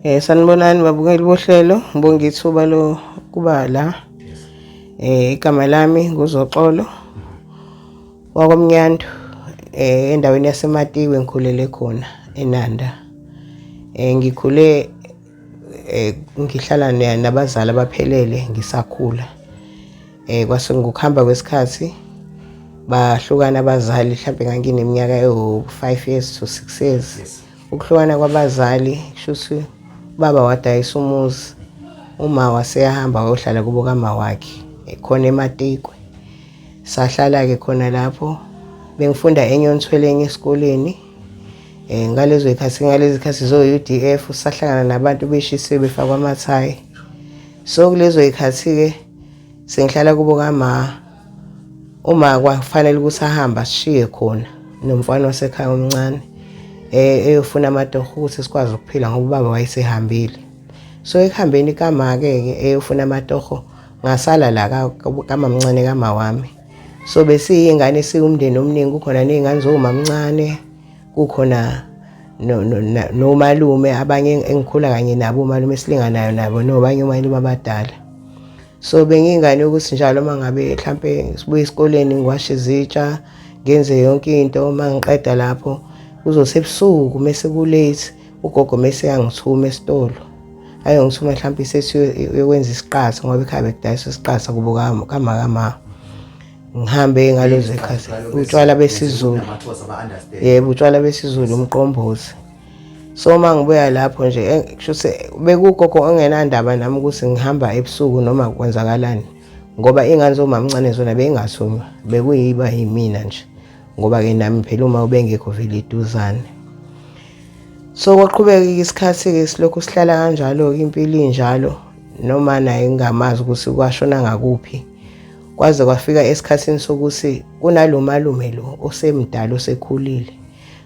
Sanibonani babukeli bohlelo, ngibonga ithuba lo kuba la. Igama lami nguZoxolo wakwamnyando, endaweni yaseMatiwe ngikhulele khona eNanda. Ngikhule ngihlala nabazali abaphelele ngisakhula. Kwase ngokuhamba kwesikhathi bahlukana abazali, mhlawumbe ngangineminyaka ewu-5 years to 6 years. Ukuhlukana kwabazali kushuthi baba wadayisa umuzi, uma waseyahamba wayohlala kubo kama wakhe khona eMatikwe. Sahlala-ke khona lapho, bengifunda eNyonthweleni esikoleni. Ngalezi khathi zo-UDF sahlangana nabantu beshisiwe befakwa amathayi. So kulezo yikhathi-ke sengihlala kubo kama, uma kwafanele ukuthi ahamba sishiye khona nomfana wasekhaya omncane eyofuna amatoho ukuthi sikwazi ukuphila ngoba ubaba wayesehambile. So ekuhambeni kama-ke eyofuna amatoho ngasala la kamamncane kama wami. So besiyingane siwumndeni omningi, kukhona ney'ngane zomamncane, kukhona nomalume abanye engikhula kanye nabo, umalume esilinganayo nabo, nobanye omalume abadala. So bengiyingane ukuthi njalo uma ngabe mhlampe sibuya esikoleni ngiwashe izitsha, ngenze yonke into. Uma ngiqeda lapho kuzosebusuku mese kulate, ugogo mese yangithuma esitolo, ayongithuma mhlampe sesiyokwenza isiqatha ngoba ekhaya bekudayisa isiqatha kubo kama. Ngihambe ngalozo zikhathi utshwala besiZulu. Yebo, utshwala besiZulu, umqombothi. So uma ngibuya lapho nje kushuthi bekugogo ongenandaba nami ukuthi ngihamba ebusuku noma kwenzakalani, ngoba iy'ngane zomamncane zona bey'ngathunywa, bekuyiba yimina nje, ngoba-ke nami phela uma ubengekho vele iduzane. So kwaqhubeka-ke isikhathi-ke silokhu sihlala kanjalo-ke, impilo injalo, noma naye ngingamazi ukuthi kwashona ngakuphi. Kwaze kwafika esikhathini sokuthi kunalo malume lo osemdala osekhulile.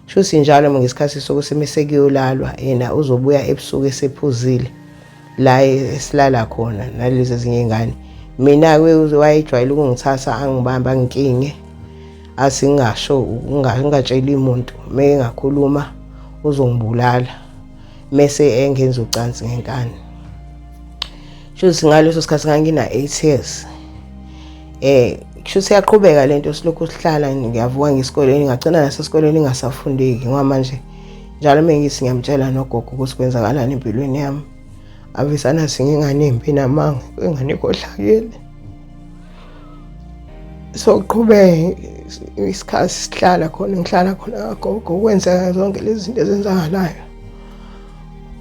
Shuthi njalo ngesikhathi sokuthi mese kuyolalwa yena uzobuya ebusuku esephuzile la esilala khona nalezi ezinye iy'ngane. Mina-ke wayejwayele ukungithatha angibamba anginkinge, athi ngingasho ngingatsheli muntu, meke ngakhuluma uzongibulala mese engenza ucansi ngenkani. Shuthi ngaleso sikhathi ngangina-8 years. Kushuthi yaqhubeka lento, silokhu sihlala, ngiyavuka ngesikoleni, ngagcina nasesikoleni ngingasafundeki ngoba manje njalo mengithi ngiyamtshela nogogo ukuthi kwenzakalani empilweni yami, avisana singingane embi namanga, ingane ikhohlakele. So kuqhubeka isikhathi sihlala khona, ngihlala khona kagogo, kwenzeka zonke lezi zinto ezenzakalayo.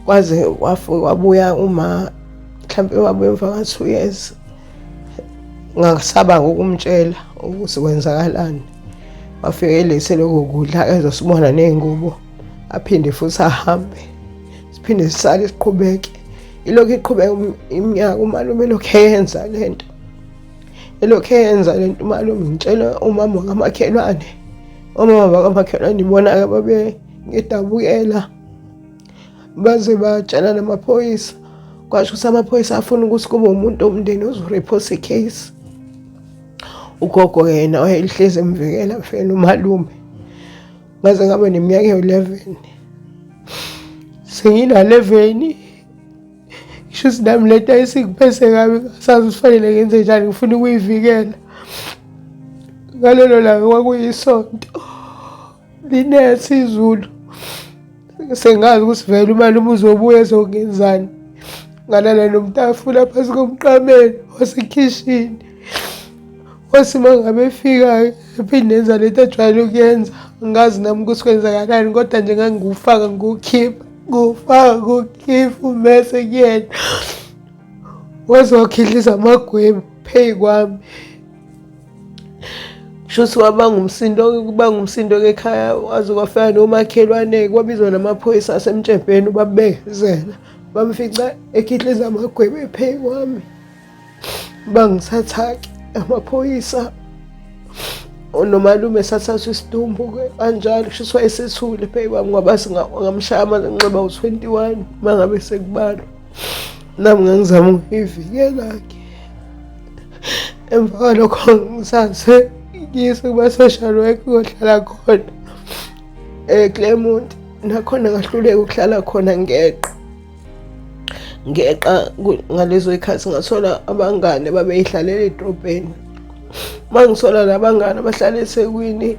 Kwaze wabuya mhlampe wabuya emva ka2 years. Ngasaba ngokumtshela ukuthi kwenzakalani. Wafika elise lokho kudla ezosibona ney'ngubo, aphinde futhi ahambe, siphinde sisale siqhubeke. Ilokhu iqhubeka iminyaka, umalume elokhu eyenza lento, umalume ngitshela umama kamakhelwane. Omama bakamakhelwane ibona-ke babe ngidabukela, baze batshela namaphoyisa. Kwasho ukuthi amaphoyisa afuna ukuthi kube umuntu omndeni ozorephosa i-case. Ugogo yena wayelihlezi emvikela mfena umalume. Ngaze ngaba neminyaka ewu-11. Sengina-11, kushuthi nami lento ayisingiphethe kabi, ngasazi usifanele ngenze njani, ngifuna ukuyivikela. Ngalelo langa kwakuyisonto, linethi izulu. Sengazi ukuthi vele umalume uzobuya ezongenzani. Ngalala nomtafula phansi komqamelo wasekhishini. Wathi uma ngabe efika ephinde enza lento ajwayele ukuyenza, ngazi nami ukuthi kwenzakalani, kodwa nje ngangikufaka ngikukhipha umese kuyena. Waze wakhidliza amagwebu phezu kwami. Shuthi kuba ngumsindo-ke ekhaya, waze kwafika nomakhelwane, kwabizwa namaphoyisa asemtshembeni ubabezela. Bamfica ekhidliza amagwebu phezu kwami. Bangithatha-ke amaphoyisa, nomalume sathatha isidumbu-ke kanjalo. Kushuthi wayesethule phezu kwami ngoba ngamshaya amanxeba u-21 uma ngabe sekubalwa. Nami ngangizama ukuyivikela-ke. Emva kwalokho ngithathe ngiyise kuma-social worker uyohlala khona Claremont. Nakhona ngahluleka ukuhlala khona ngeqe. ngeqa ngalezo ikhathi ngathola abangane babeyihlalela edrobheni. Mangisola labangane abahlala eThekwini,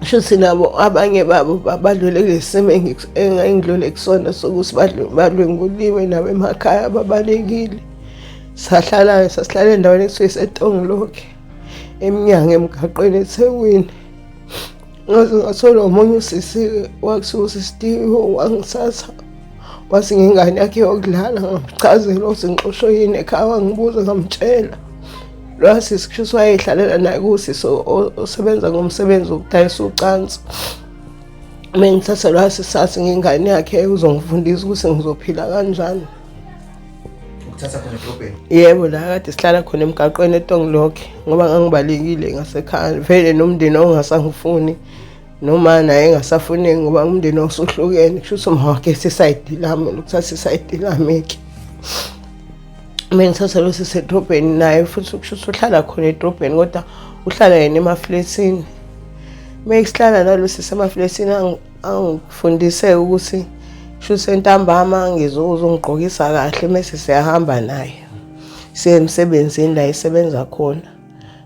shuthi nabo abanye babo badlule kulesimo engidlule kusona sokuthi badlwenguliwe nabo emakhaya babalekile. Sasihlala endaweni ekuthiwa iseTongloki eMnyango emgaqweni eThekwini. Ngaze ngathola omunye usisi wakuthiwa uSistiwe wangisatha wathi ngengane yakhe yokudlala, ngamchazela ukuthi ngixoshwe yini ekhaya, wangibuza ngamtshela. Lo sisi kusho wayehlalela naye kusisi osebenza ngomsebenzi wokudayisa ucansi. Mengithatha lo sisi sathi ngengane yakhe uzongifundisa ukuthi ngizophila kanjani. Ukuthatha khona edrobheni? Yebo, la kade sihlala khona emgaqweni eTongloki ngoba ngangibalekile ngasekhaya. Vele nomndeni ongasangifuni noma naye engasafuni ngoba umndeni osuhlukene. Kusho ukuthi mawakhethe isayidi lami ukuthatha isayidi lami-ke. Mengithatha lo sisi edrobheni naye futhi kusho ukuthi uhlala khona edrobheni kodwa uhlala yena emafletini. Mengisihlala nalo sisi emafletini angifundise ukuthi shuthi entambama ngizongigqokisa kahle mase siyahamba naye siye emsebenzini la esebenza khona.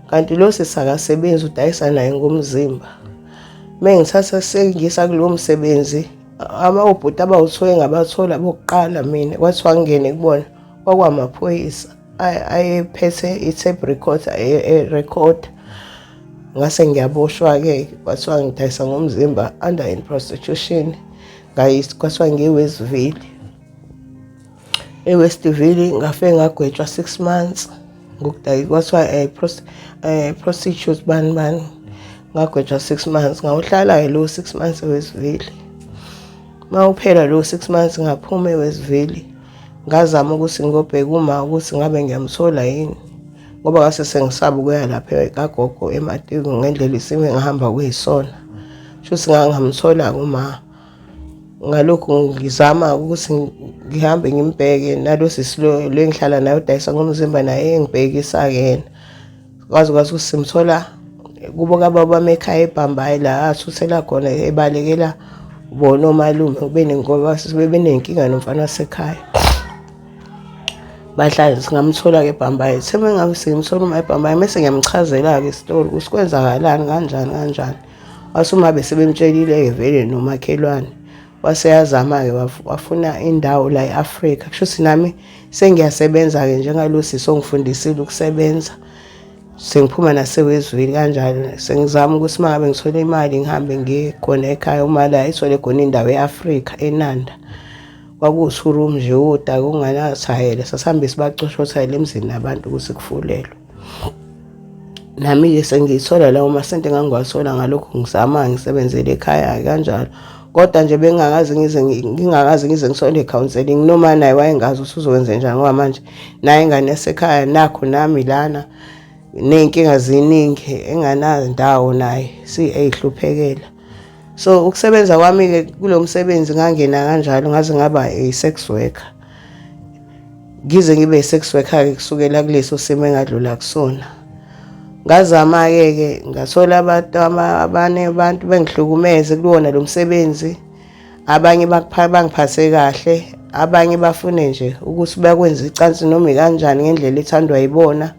Kanti lo sisakasebenzi udayisa naye ngomzimba. Mengithatha sengisa kulowo msebenzi abawubhuti abawuthola ngabathola bokuqala mina kwathiwa ngene kubona kwakwamaphoyisa ayephethe i-tape recorder record. Ngase ngiyaboshwa-ke kwathiwa ngidayisa ngomzimba under in prostitution. Kwathiwa nge-Westville. E-Westville ngafike ngagwetshwa 6 months kwathiwa prostitute bani. Ngagwetshwa 6 months ngawuhlala-ke lo 6 months e-Westville. Mawuphela lo 6 months ngaphuma e-Westville ngazama ukuthi ngiyobheka uma ukuthi ngabe ngiyamthola yini ngoba ngase sengisaba ukuya lapha kagogo eMatiko ngendlela isimo engihamba kuyisona. Shuthi ngangamthola uma ngalokhu ngizama ukuthi ngihambe ngimbheke nalo sisi lo engihlala naye udayisa ngomzimba naye engibhekisa-ke yena. Kwazi ukuthi simthola kubo kababa bami ekhaya eBhambayi la athuthela khona ebalekela bona omalume ngoba bebenenkinga nomfana wasekhaya. Bahlala singamthola-ke eBhambayi. Semengabe sengimthola uma eBhambayi mase ngiyamchazela-ke isitori ukuthi kwenzakalani kanjani. Wasuma besebemtshelile-ke vele nomakhelwane. Waseyazama-ke wafuna indawo la e-Afrika. Kusho ukuthi nami sengiyasebenza-ke njengalo sisi ongifundisile ukusebenza. Sengiphuma naseWestville kanjalo. Sengizama ukuthi mangabe ngithola imali ngihambe ngiye khona ekhaya uma la ithole khona indawo e-Afrika eNanda. Kwakuwusurum nje udaka unganathayela sasihambe sibacoshotha emzini nabantu ukuthi kufulelwe. Nami-ke sengiyithola lawo masente engangiwathola ngalokhu ngizama ngisebenzele ekhaya kanjalo. Kodwa nje ngingakazi ngize ngisole counseling noma naye wayengazi ukuthi uzokwenza njani ngoba manje naye ingane yasekhaya nakho nami lana ney'nkinga ziningi enganandawo naye ey'hluphekela. So ukusebenza kwami-ke kulo msebenzi ngangena kanjalo ngaze ngaba i-sex worker. Ngize ngibe i-sex worker-ke kusukela kuleso simo engadlula kusona. Ngazama-ke ngathola abantu bengihlukumeze kuwona lo msebenzi. Abanye bangiphathe kahle, abanye bafune nje ukuthi bakwenze icansi noma ikanjani ngendlela ethandwa yibona.